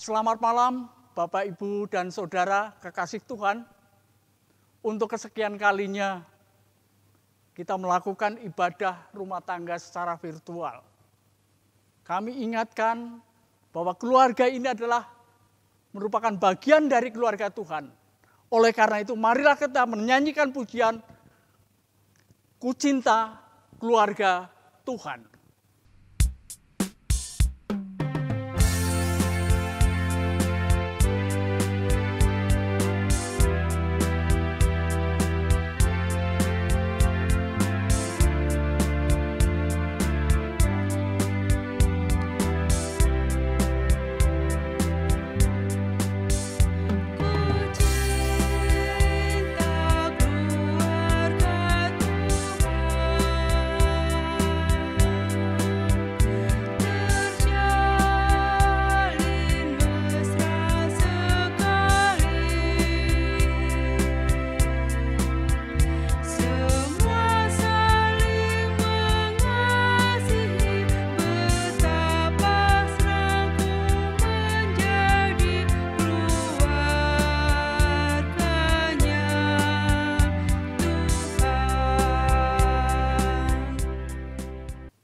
Selamat malam Bapak, Ibu, dan Saudara kekasih Tuhan. Untuk kesekian kalinya kita melakukan ibadah rumah tangga secara virtual. Kami ingatkan bahwa keluarga ini adalah merupakan bagian dari keluarga Tuhan. Oleh karena itu marilah kita menyanyikan pujian Ku Cinta Keluarga Tuhan.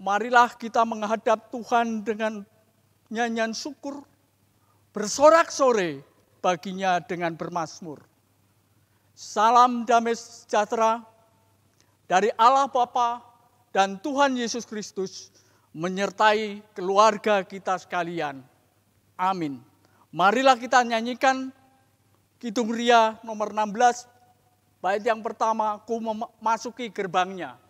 Marilah kita menghadap Tuhan dengan nyanyian syukur, bersorak-sorai baginya dengan bermazmur. Salam damai sejahtera dari Allah Bapa dan Tuhan Yesus Kristus menyertai keluarga kita sekalian. Amin. Marilah kita nyanyikan Kidung Ria nomor 16, bait yang pertama, Ku memasuki gerbangnya.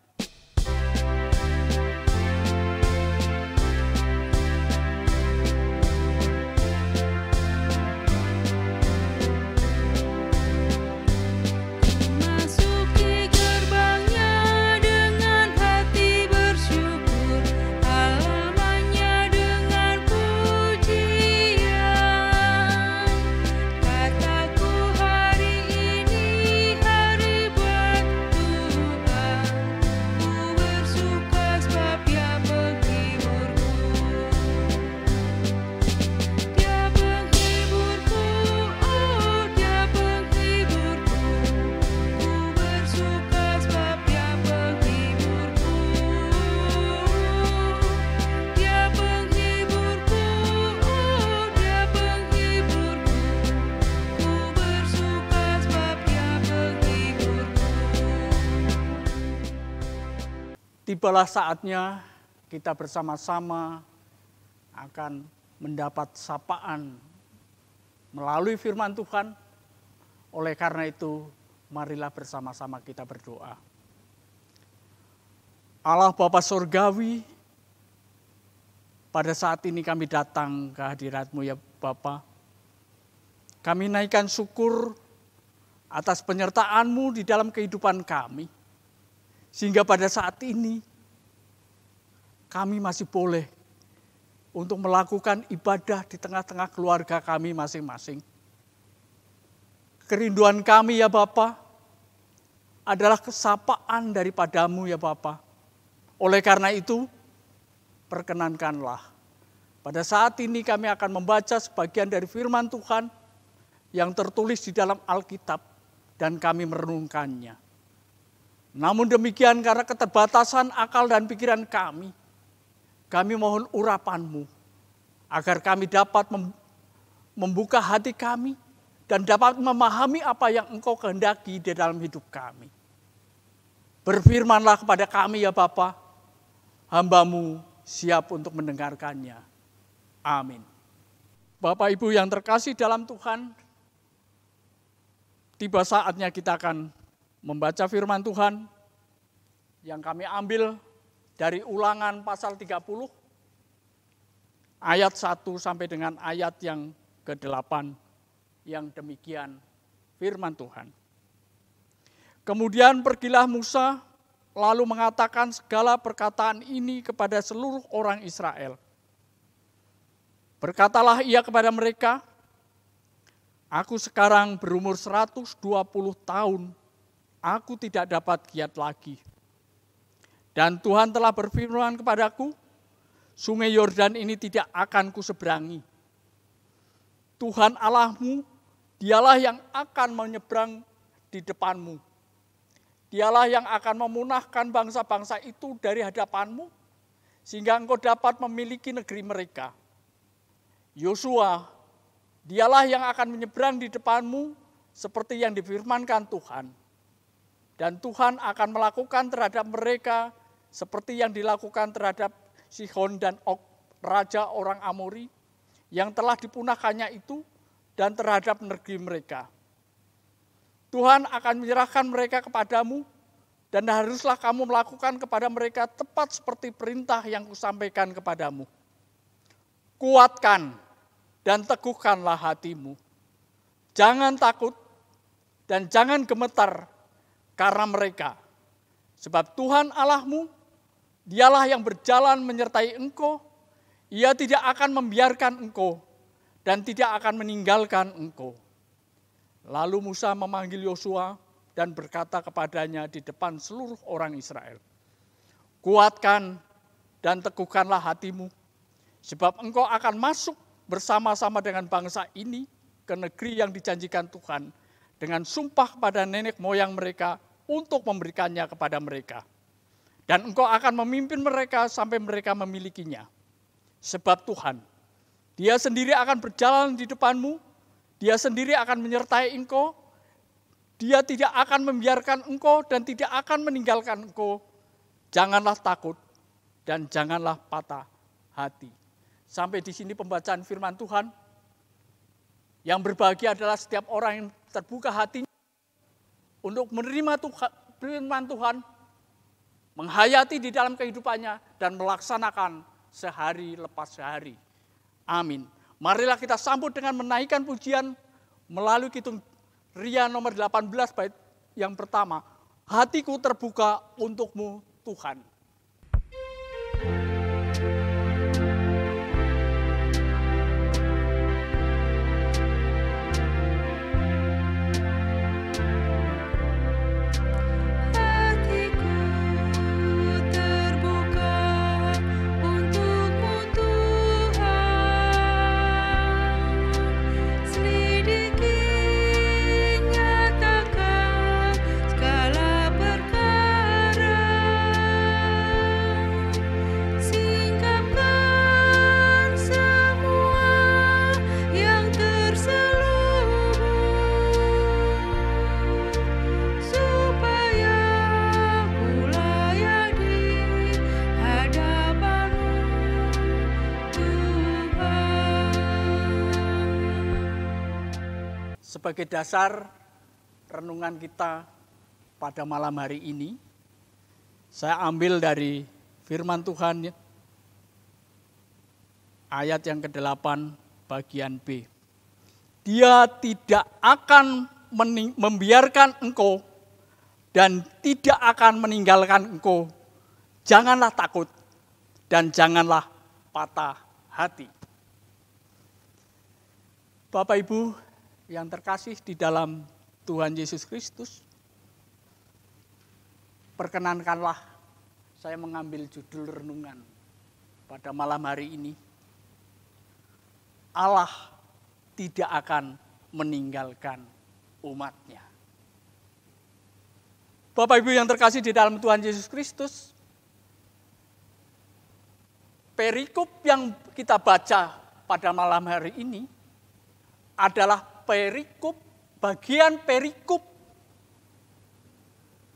Tibalah saatnya kita bersama-sama akan mendapat sapaan melalui firman Tuhan. Oleh karena itu, marilah bersama-sama kita berdoa. Allah Bapa Surgawi, pada saat ini kami datang ke hadirat-Mu ya Bapa. Kami naikkan syukur atas penyertaan-Mu di dalam kehidupan kami. Sehingga pada saat ini kami masih boleh untuk melakukan ibadah di tengah-tengah keluarga kami masing-masing. Kerinduan kami ya Bapa adalah kesapaan daripada-Mu ya Bapa. Oleh karena itu, perkenankanlah pada saat ini kami akan membaca sebagian dari firman Tuhan yang tertulis di dalam Alkitab dan kami merenungkannya. Namun demikian karena keterbatasan akal dan pikiran kami mohon urapan-Mu agar kami dapat membuka hati kami dan dapat memahami apa yang Engkau kehendaki di dalam hidup kami. Berfirmanlah kepada kami ya Bapa, hamba-Mu siap untuk mendengarkannya. Amin. Bapak Ibu yang terkasih dalam Tuhan, tiba saatnya kita akan membaca firman Tuhan yang kami ambil dari Ulangan pasal 30 ayat 1 sampai dengan ayat yang ke-8 yang demikian firman Tuhan. Kemudian pergilah Musa lalu mengatakan segala perkataan ini kepada seluruh orang Israel. Berkatalah ia kepada mereka, aku sekarang berumur 120 tahun. Aku tidak dapat giat lagi. Dan Tuhan telah berfirman kepadaku, sungai Yordan ini tidak akan kuseberangi. Tuhan Allahmu, dialah yang akan menyeberang di depanmu. Dialah yang akan memunahkan bangsa-bangsa itu dari hadapanmu, sehingga engkau dapat memiliki negeri mereka. Yosua, dialah yang akan menyeberang di depanmu seperti yang difirmankan Tuhan. Dan Tuhan akan melakukan terhadap mereka seperti yang dilakukan terhadap Sihon dan Og, raja orang Amori, yang telah dipunahkannya itu, dan terhadap negeri mereka. Tuhan akan menyerahkan mereka kepadamu, dan haruslah kamu melakukan kepada mereka tepat seperti perintah yang kusampaikan kepadamu. Kuatkan dan teguhkanlah hatimu. Jangan takut dan jangan gemetar karena mereka. Sebab Tuhan Allahmu, dialah yang berjalan menyertai engkau. Ia tidak akan membiarkan engkau dan tidak akan meninggalkan engkau. Lalu Musa memanggil Yosua dan berkata kepadanya di depan seluruh orang Israel, kuatkan dan teguhkanlah hatimu, sebab engkau akan masuk bersama-sama dengan bangsa ini ke negeri yang dijanjikan Tuhan dengan sumpah pada nenek moyang mereka untuk memberikannya kepada mereka. Dan engkau akan memimpin mereka sampai mereka memilikinya. Sebab Tuhan, Dia sendiri akan berjalan di depanmu, Dia sendiri akan menyertai engkau, Dia tidak akan membiarkan engkau dan tidak akan meninggalkan engkau. Janganlah takut dan janganlah patah hati. Sampai di sini pembacaan firman Tuhan. Yang berbahagia adalah setiap orang yang terbuka hatinya untuk menerima firman Tuhan, menghayati di dalam kehidupannya, dan melaksanakan sehari lepas sehari. Amin. Marilah kita sambut dengan menaikkan pujian melalui Kidung Ria nomor 18 bait yang pertama. Hatiku terbuka untukmu Tuhan. Sebagai dasar renungan kita pada malam hari ini, saya ambil dari firman Tuhan ayat yang ke-8 bagian B. Dia tidak akan membiarkan engkau dan tidak akan meninggalkan engkau. Janganlah takut dan janganlah patah hati. Bapak Ibu yang terkasih di dalam Tuhan Yesus Kristus, perkenankanlah saya mengambil judul renungan pada malam hari ini. Allah tidak akan meninggalkan umatnya. Bapak Ibu yang terkasih di dalam Tuhan Yesus Kristus, perikop yang kita baca pada malam hari ini adalah bagian perikop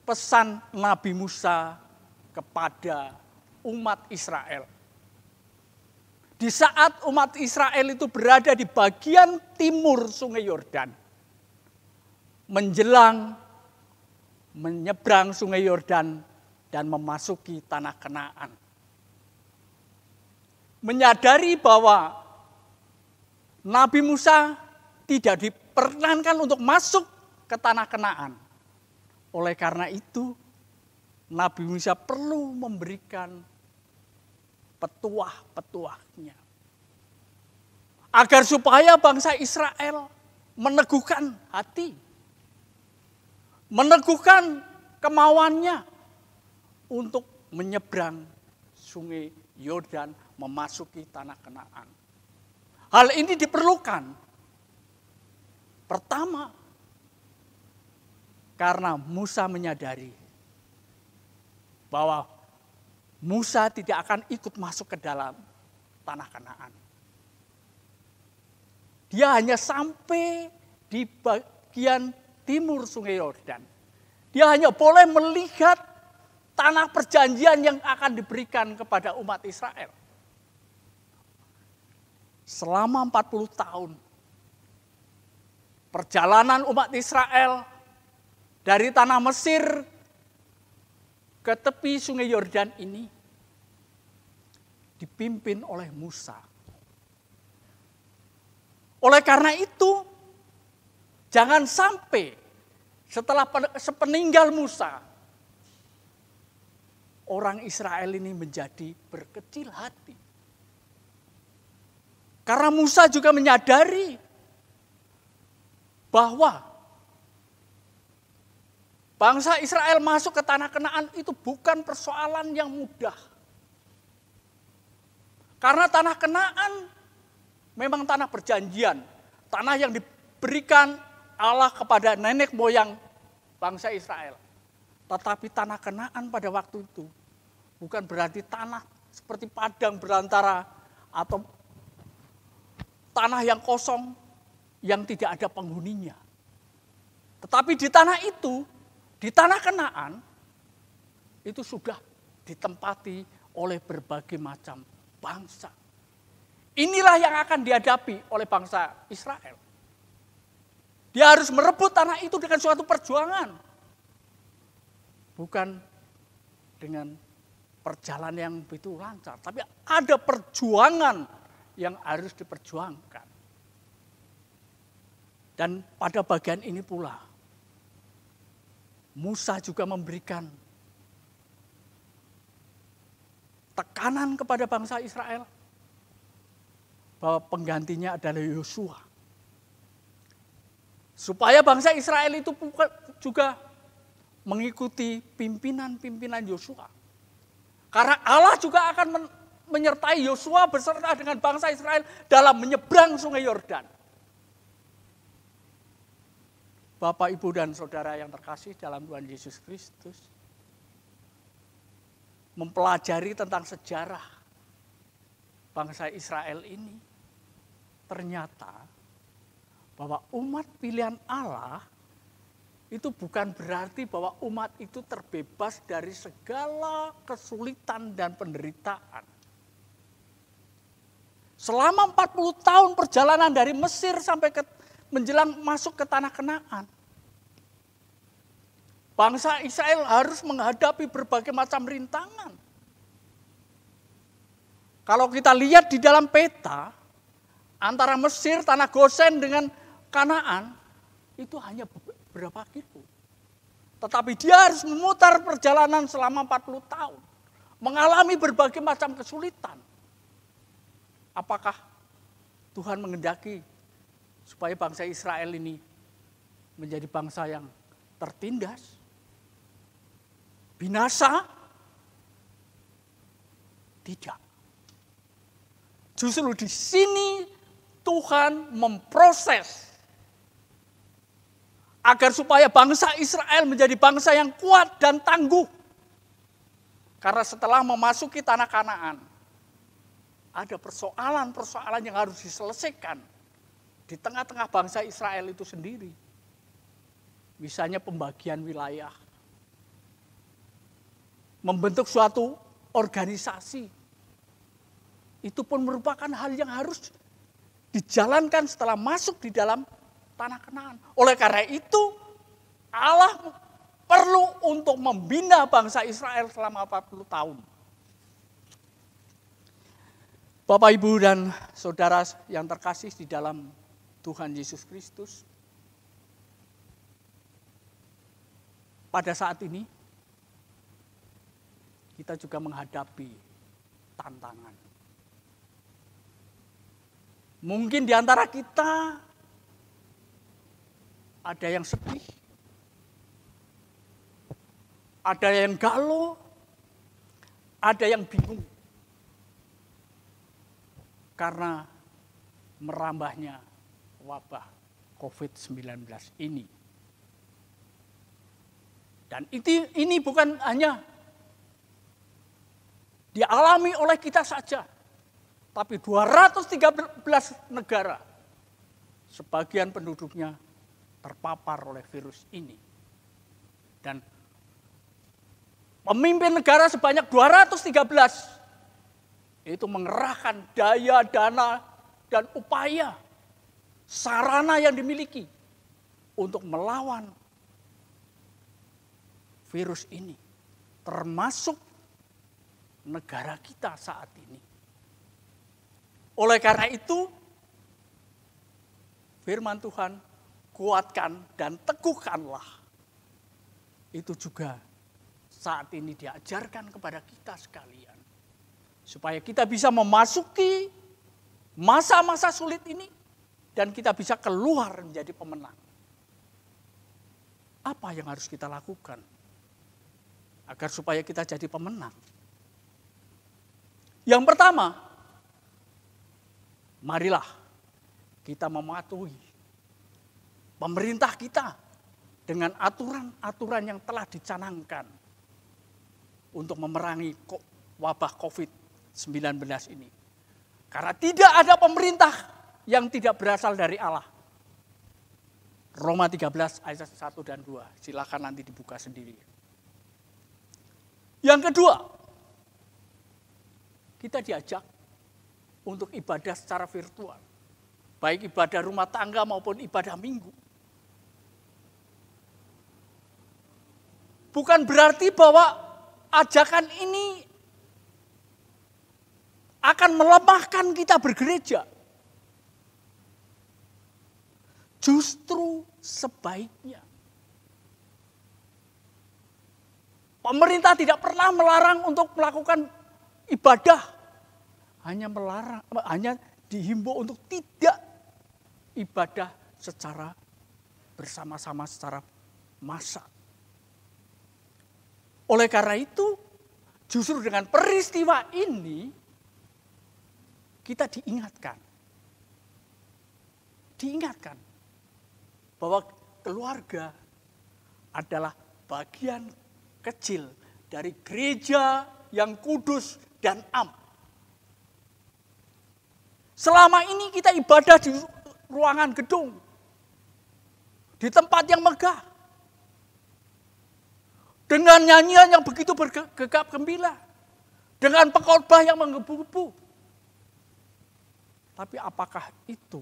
pesan Nabi Musa kepada umat Israel. Di saat umat Israel itu berada di bagian timur Sungai Yordan, menyeberang Sungai Yordan dan memasuki tanah Kanaan. Menyadari bahwa Nabi Musa tidak diperkenankan untuk masuk ke tanah Kanaan. Oleh karena itu, Nabi Musa perlu memberikan petuah-petuahnya. Agar supaya bangsa Israel meneguhkan hati. Meneguhkan kemauannya untuk menyeberang Sungai Yordan memasuki tanah Kanaan. Hal ini diperlukan Pertama, karena Musa menyadari bahwa Musa tidak akan ikut masuk ke dalam tanah Kanaan. Dia hanya sampai di bagian timur Sungai Yordan. Dia hanya boleh melihat tanah perjanjian yang akan diberikan kepada umat Israel. Selama 40 tahun, perjalanan umat Israel dari tanah Mesir ke tepi Sungai Yordan ini dipimpin oleh Musa. Oleh karena itu, jangan sampai setelah sepeninggal Musa, orang Israel ini menjadi berkecil hati. Karena Musa juga menyadari bahwa bangsa Israel masuk ke tanah Kanaan itu bukan persoalan yang mudah. Karena tanah Kanaan memang tanah perjanjian, tanah yang diberikan Allah kepada nenek moyang bangsa Israel. Tetapi tanah Kanaan pada waktu itu bukan berarti tanah seperti padang belantara atau tanah yang kosong yang tidak ada penghuninya. Tetapi di tanah itu, di tanah Kanaan, itu sudah ditempati oleh berbagai macam bangsa. Inilah yang akan dihadapi oleh bangsa Israel. Dia harus merebut tanah itu dengan suatu perjuangan. Bukan dengan perjalanan yang begitu lancar. Tapi ada perjuangan yang harus diperjuangkan. Dan pada bagian ini pula, Musa juga memberikan tekanan kepada bangsa Israel bahwa penggantinya adalah Yosua. Supaya bangsa Israel itu juga mengikuti pimpinan-pimpinan Yosua. Karena Allah juga akan menyertai Yosua beserta dengan bangsa Israel dalam menyeberang Sungai Yordan. Bapak, Ibu, dan Saudara yang terkasih dalam Tuhan Yesus Kristus, mempelajari tentang sejarah bangsa Israel ini, ternyata bahwa umat pilihan Allah itu bukan berarti bahwa umat itu terbebas dari segala kesulitan dan penderitaan. Selama 40 tahun perjalanan dari Mesir sampai menjelang masuk ke tanah Kanaan, bangsa Israel harus menghadapi berbagai macam rintangan. Kalau kita lihat di dalam peta, antara Mesir, tanah Gosen dengan Kanaan, itu hanya berapa kilo. Tetapi dia harus memutar perjalanan selama 40 tahun. Mengalami berbagai macam kesulitan. Apakah Tuhan menghendaki supaya bangsa Israel ini menjadi bangsa yang tertindas? Binasa? Tidak. Justru di sini Tuhan memproses agar supaya bangsa Israel menjadi bangsa yang kuat dan tangguh. Karena setelah memasuki tanah Kanaan, ada persoalan-persoalan yang harus diselesaikan di tengah-tengah bangsa Israel itu sendiri. Misalnya pembagian wilayah, membentuk suatu organisasi. Itu pun merupakan hal yang harus dijalankan setelah masuk di dalam tanah Kanaan. Oleh karena itu, Allah perlu untuk membina bangsa Israel selama 40 tahun. Bapak, Ibu, dan Saudara yang terkasih di dalam Tuhan Yesus Kristus, pada saat ini kita juga menghadapi tantangan. Mungkin di antara kita ada yang sedih, ada yang galau, ada yang bingung. Karena merambahnya wabah COVID-19 ini. Dan ini bukan hanya dialami oleh kita saja, tapi 213 negara, sebagian penduduknya terpapar oleh virus ini. Dan pemimpin negara sebanyak 213 itu mengerahkan daya, dana, dan upaya, sarana yang dimiliki untuk melawan virus ini, termasuk negara kita saat ini. Oleh karena itu, firman Tuhan, kuatkan dan teguhkanlah. Itu juga saat ini diajarkan kepada kita sekalian. Supaya kita bisa memasuki masa-masa sulit ini dan kita bisa keluar menjadi pemenang. Apa yang harus kita lakukan agar supaya kita jadi pemenang? Yang pertama, marilah kita mematuhi pemerintah kita dengan aturan-aturan yang telah dicanangkan untuk memerangi wabah COVID-19 ini. Karena tidak ada pemerintah yang tidak berasal dari Allah. Roma 13 ayat 1 dan 2. Silakan nanti dibuka sendiri. Yang kedua, kita diajak untuk ibadah secara virtual. Baik ibadah rumah tangga maupun ibadah minggu. Bukan berarti bahwa ajakan ini akan melemahkan kita bergereja. Justru sebaiknya. Pemerintah tidak pernah melarang untuk melakukan ibadah. Hanya dihimbau untuk tidak ibadah secara bersama-sama, secara massal. Oleh karena itu, justru dengan peristiwa ini, kita diingatkan bahwa keluarga adalah bagian kecil dari gereja yang kudus dan am. Selama ini kita ibadah di ruangan gedung, di tempat yang megah, dengan nyanyian yang begitu bergegap gembira, dengan pengkhotbah yang menggebu-gebu. Tapi apakah itu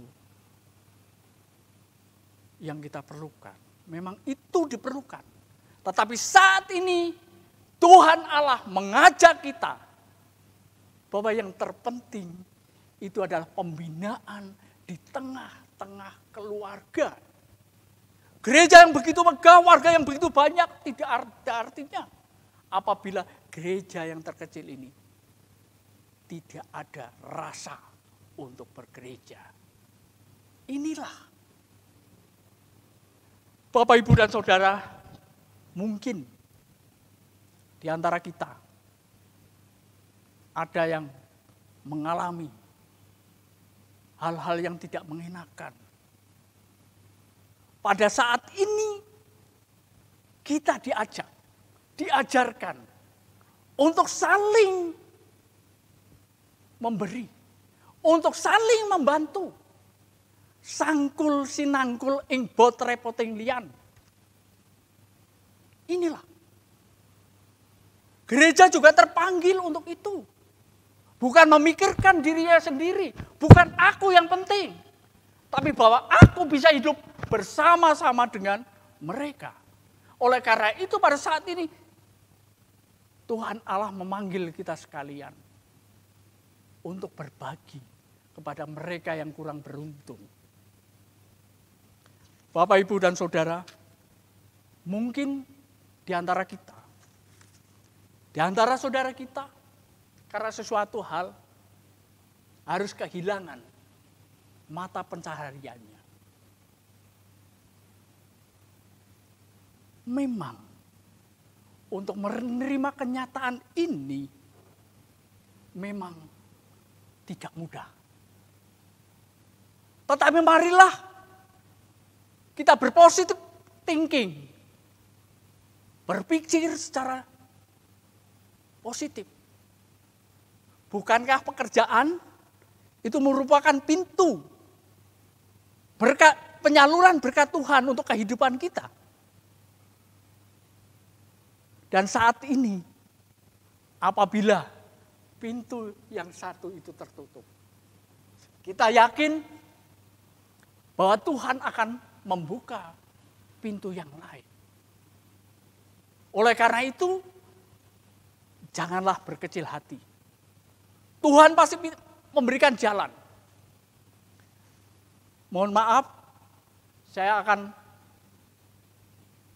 yang kita perlukan? Memang itu diperlukan. Tetapi saat ini Tuhan Allah mengajak kita bahwa yang terpenting itu adalah pembinaan di tengah-tengah keluarga. Gereja yang begitu megah, warga yang begitu banyak, tidak ada artinya apabila gereja yang terkecil ini tidak ada rasa untuk bergereja. Inilah, Bapak, Ibu, dan Saudara, mungkin di antara kita ada yang mengalami hal-hal yang tidak mengenakan. Pada saat ini kita diajarkan untuk saling memberi, untuk saling membantu. Sangkul sinangkul ing bot repoting lian. Inilah. Gereja juga terpanggil untuk itu. Bukan memikirkan dirinya sendiri, bukan aku yang penting. Tapi bahwa aku bisa hidup bersama-sama dengan mereka. Oleh karena itu pada saat ini Tuhan Allah memanggil kita sekalian untuk berbagi kepada mereka yang kurang beruntung. Bapak, Ibu, dan Saudara, mungkin di antara kita, di antara saudara kita, karena sesuatu hal harus kehilangan mata pencahariannya. Memang untuk menerima kenyataan ini memang tidak mudah. Tetapi marilah Kita berpositif thinking. Berpikir secara positif. Bukankah pekerjaan itu merupakan pintu berkat penyaluran berkat Tuhan untuk kehidupan kita? Dan saat ini, apabila pintu yang satu itu tertutup, kita yakin bahwa Tuhan akan membuka pintu yang lain. Oleh karena itu, janganlah berkecil hati. Tuhan pasti memberikan jalan. Mohon maaf, saya akan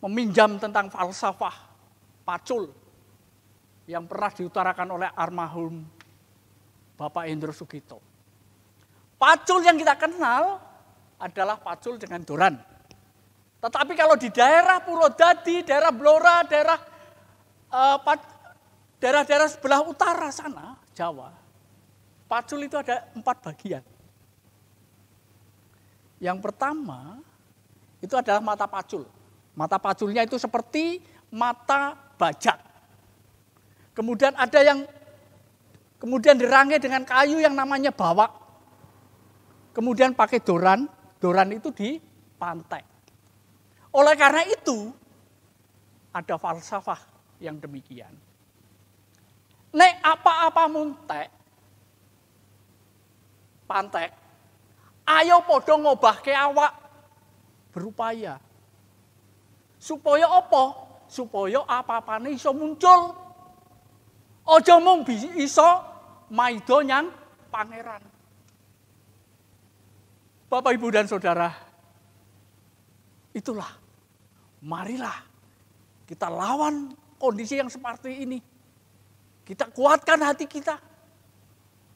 meminjam tentang falsafah pacul yang pernah diutarakan oleh almarhum Bapak Hendro Sugito. Pacul yang kita kenal adalah pacul dengan doran. Tetapi kalau di daerah Purwodadi, daerah Blora, daerah-daerah sebelah utara sana, Jawa, pacul itu ada 4 bagian. Yang pertama, itu adalah mata pacul. Mata paculnya itu seperti mata bajak. Kemudian ada yang kemudian dirangkai dengan kayu yang namanya bawak. Kemudian pakai doran itu dipantek. Oleh karena itu, ada falsafah yang demikian. Nek apa-apa muntek, pantek, ayo podo ngobahke awak, berupaya. Supaya apa? Supaya apa-apane iso muncul. Aja mung iso maido nyang pangeran. Bapak, Ibu, dan Saudara, itulah, marilah kita lawan kondisi yang seperti ini. Kita kuatkan hati kita.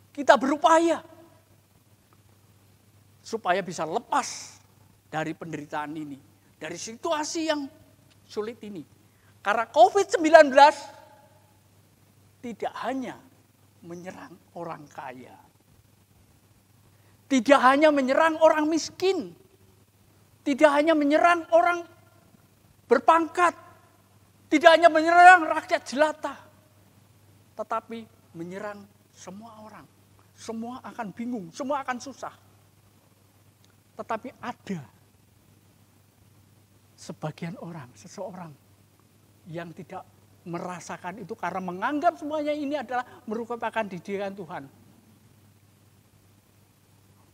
Kita berupaya supaya bisa lepas dari penderitaan ini, dari situasi yang sulit ini. Karena COVID-19 tidak hanya menyerang orang kaya. Tidak hanya menyerang orang miskin. Tidak hanya menyerang orang berpangkat. Tidak hanya menyerang rakyat jelata. Tetapi menyerang semua orang. Semua akan bingung, semua akan susah. Tetapi ada sebagian orang, seseorang yang tidak merasakan itu karena menganggap semuanya ini adalah merupakan didikan Tuhan.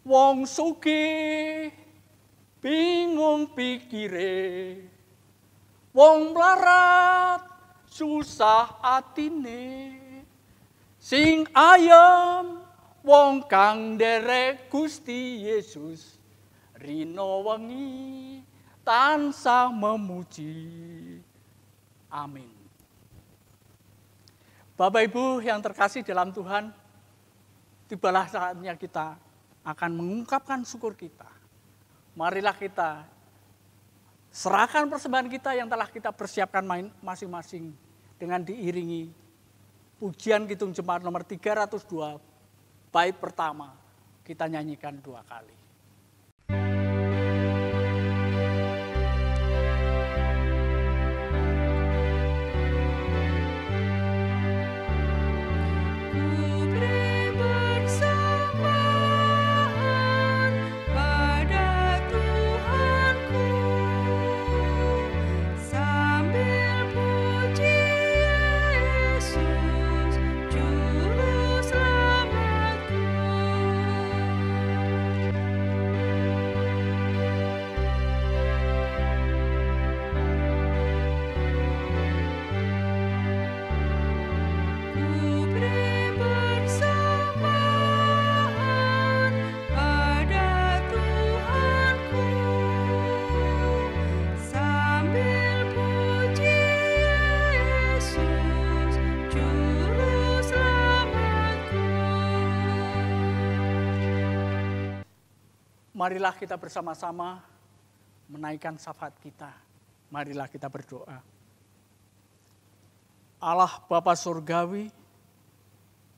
Wong sugih bingung pikire, wong melarat susah atine, sing ayem wong kang nderek Gusti Yesus, rino wengi tansah memuji. Amin. Bapak Ibu yang terkasih dalam Tuhan, tibalah saatnya kita akan mengungkapkan syukur kita. Marilah kita serahkan persembahan kita yang telah kita persiapkan masing-masing dengan diiringi pujian Kidung Jemaat nomor 302, bait pertama kita nyanyikan 2 kali. Marilah kita bersama-sama menaikkan syafaat kita. Marilah kita berdoa. Allah Bapa Surgawi,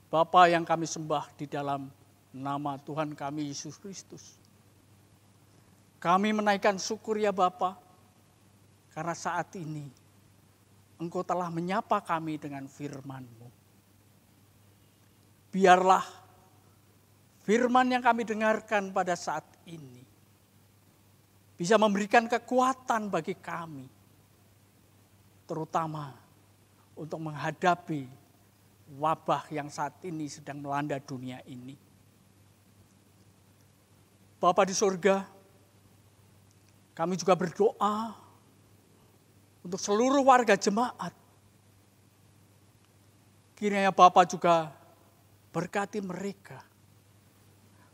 Bapa yang kami sembah di dalam nama Tuhan kami Yesus Kristus. Kami menaikkan syukur ya Bapa, karena saat ini Engkau telah menyapa kami dengan firman-Mu. Biarlah firman yang kami dengarkan pada saat ini bisa memberikan kekuatan bagi kami, terutama untuk menghadapi wabah yang saat ini sedang melanda dunia ini. Bapa di surga, kami juga berdoa untuk seluruh warga jemaat. Kiranya Bapa juga berkati mereka.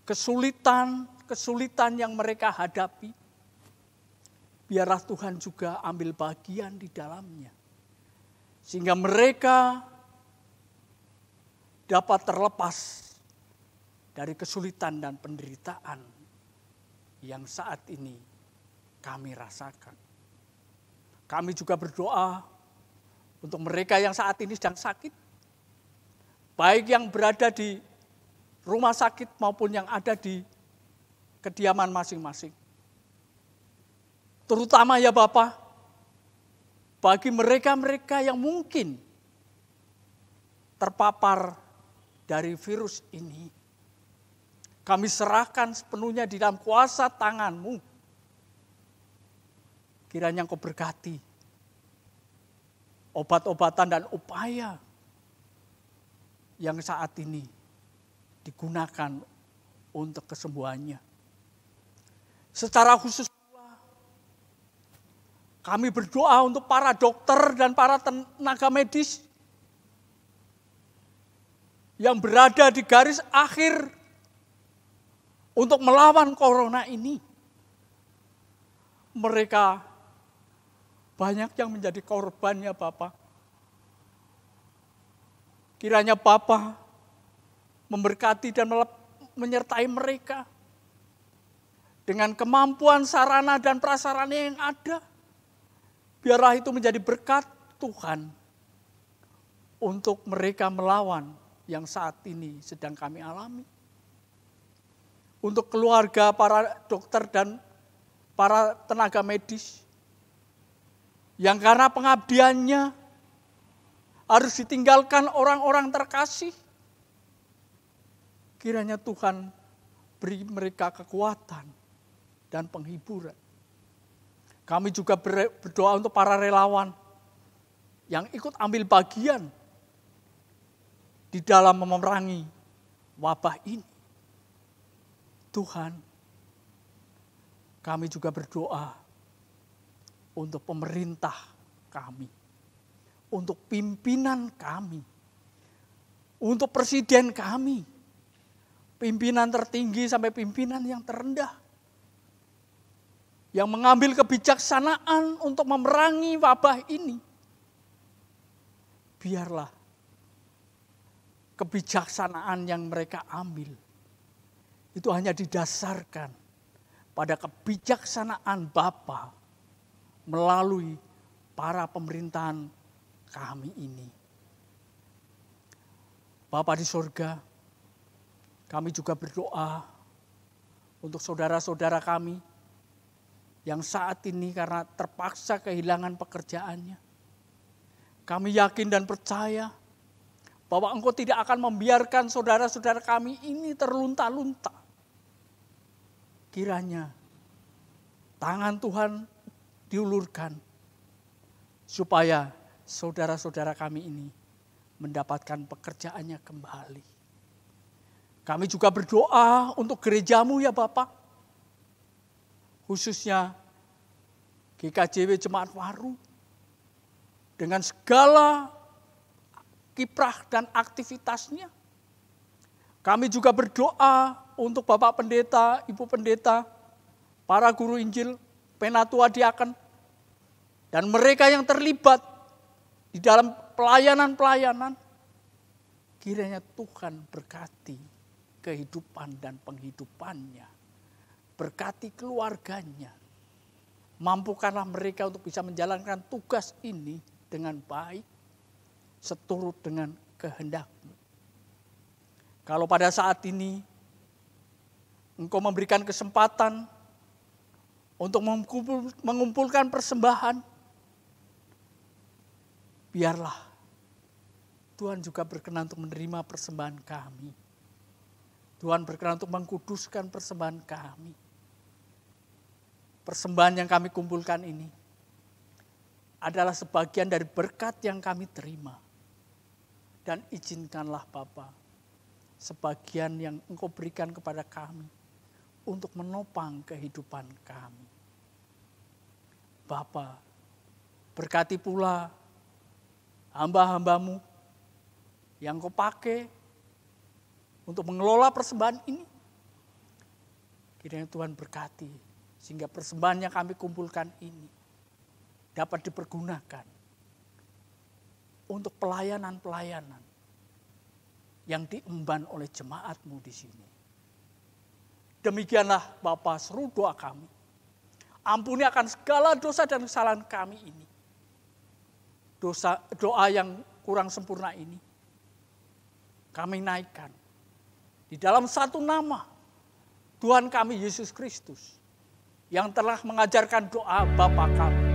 Kesulitan yang mereka hadapi, biarlah Tuhan juga ambil bagian di dalamnya. Sehingga mereka dapat terlepas dari kesulitan dan penderitaan yang saat ini kami rasakan. Kami juga berdoa untuk mereka yang saat ini sedang sakit, baik yang berada di rumah sakit maupun yang ada di kediaman masing-masing. Terutama ya Bapa, bagi mereka-mereka yang mungkin terpapar dari virus ini, kami serahkan sepenuhnya di dalam kuasa tangan-Mu. Kiranya Engkau berkati obat-obatan dan upaya yang saat ini digunakan untuk kesembuhannya. Secara khusus pula, kami berdoa untuk para dokter dan para tenaga medis yang berada di garis akhir untuk melawan corona ini. Mereka banyak yang menjadi korbannya Bapa. Kiranya Bapa memberkati dan menyertai mereka dengan kemampuan sarana dan prasarana yang ada. Biarlah itu menjadi berkat Tuhan untuk mereka melawan yang saat ini sedang kami alami. Untuk keluarga para dokter dan para tenaga medis yang karena pengabdiannya harus ditinggalkan orang-orang terkasih. Kiranya Tuhan beri mereka kekuatan dan penghiburan. Kami juga berdoa untuk para relawan yang ikut ambil bagian di dalam memerangi wabah ini. Tuhan, kami juga berdoa untuk pemerintah kami, untuk pimpinan kami, untuk presiden kami, pimpinan tertinggi sampai pimpinan yang terendah, yang mengambil kebijaksanaan untuk memerangi wabah ini. Biarlah kebijaksanaan yang mereka ambil itu hanya didasarkan pada kebijaksanaan Bapa melalui para pemerintahan kami ini. Bapa di surga, kami juga berdoa untuk saudara-saudara kami yang saat ini karena terpaksa kehilangan pekerjaannya. Kami yakin dan percaya bahwa Engkau tidak akan membiarkan saudara-saudara kami ini terlunta-lunta. Kiranya tangan Tuhan diulurkan supaya saudara-saudara kami ini mendapatkan pekerjaannya kembali. Kami juga berdoa untuk gereja-Mu ya Bapak, khususnya GKJW Jemaat Waru, dengan segala kiprah dan aktivitasnya. Kami juga berdoa untuk Bapak Pendeta, Ibu Pendeta, para guru Injil, penatua diaken, dan mereka yang terlibat di dalam pelayanan-pelayanan. Kiranya Tuhan berkati kehidupan dan penghidupannya, berkati keluarganya. Mampukanlah mereka untuk bisa menjalankan tugas ini dengan baik, seturut dengan kehendak-Mu. Kalau pada saat ini Engkau memberikan kesempatan untuk mengumpulkan persembahan, biarlah Tuhan juga berkenan untuk menerima persembahan kami. Tuhan berkenan untuk mengkuduskan persembahan kami. Persembahan yang kami kumpulkan ini adalah sebagian dari berkat yang kami terima. Dan izinkanlah Bapa, sebagian yang Engkau berikan kepada kami untuk menopang kehidupan kami. Bapa, berkati pula hamba-hambamu yang Engkau pakai untuk mengelola persembahan ini. Kiranya Tuhan berkati, sehingga persembahan yang kami kumpulkan ini dapat dipergunakan untuk pelayanan-pelayanan yang diemban oleh jemaat-Mu di sini. Demikianlah Bapa, seru doa kami. Ampuni akan segala dosa dan kesalahan kami ini. Doa yang kurang sempurna ini kami naikkan di dalam satu nama Tuhan kami Yesus Kristus yang telah mengajarkan doa Bapa kami.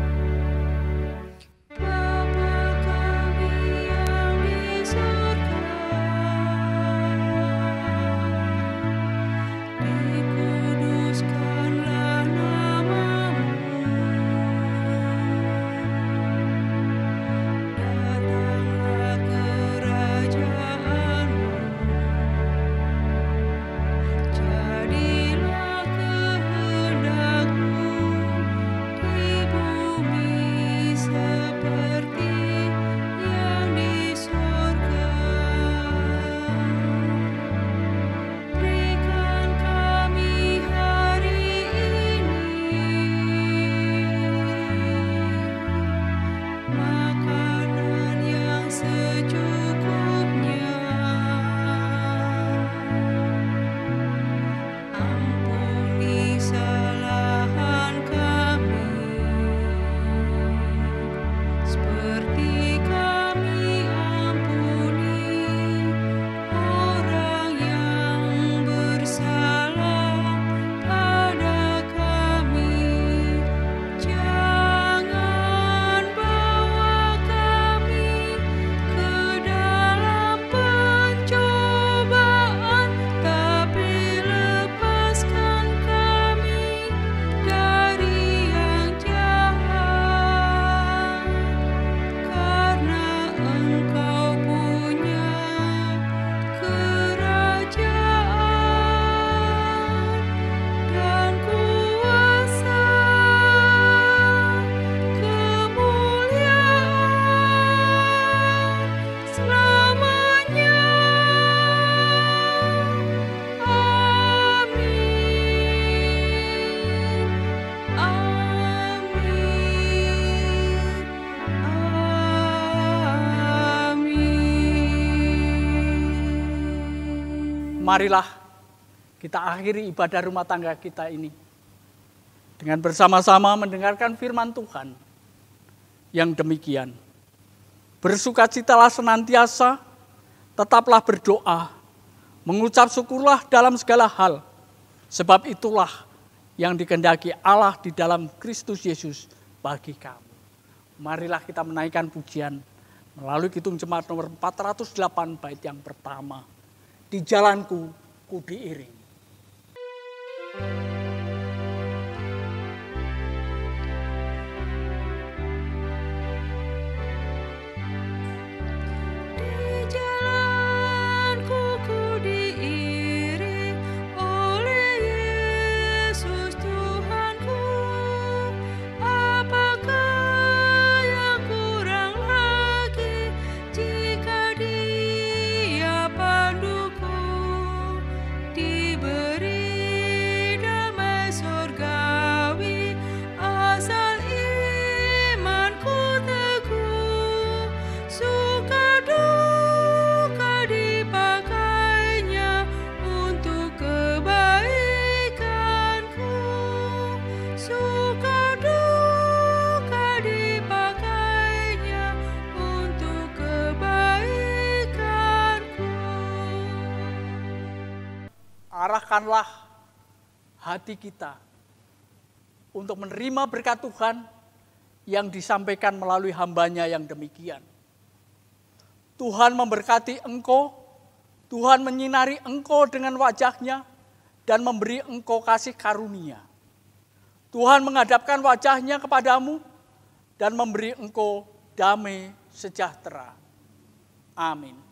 Marilah kita akhiri ibadah rumah tangga kita ini dengan bersama-sama mendengarkan firman Tuhan yang demikian. Bersukacitalah senantiasa, tetaplah berdoa, mengucap syukurlah dalam segala hal, sebab itulah yang dikehendaki Allah di dalam Kristus Yesus bagi kamu. Marilah kita menaikkan pujian melalui Kidung Jemaat nomor 408 bait yang pertama. Di jalanku ku diiringi. Arahkanlah hati kita untuk menerima berkat Tuhan yang disampaikan melalui hambanya yang demikian. Tuhan memberkati engkau, Tuhan menyinari engkau dengan wajah-Nya dan memberi engkau kasih karunia. Tuhan menghadapkan wajah-Nya kepadamu dan memberi engkau damai sejahtera. Amin.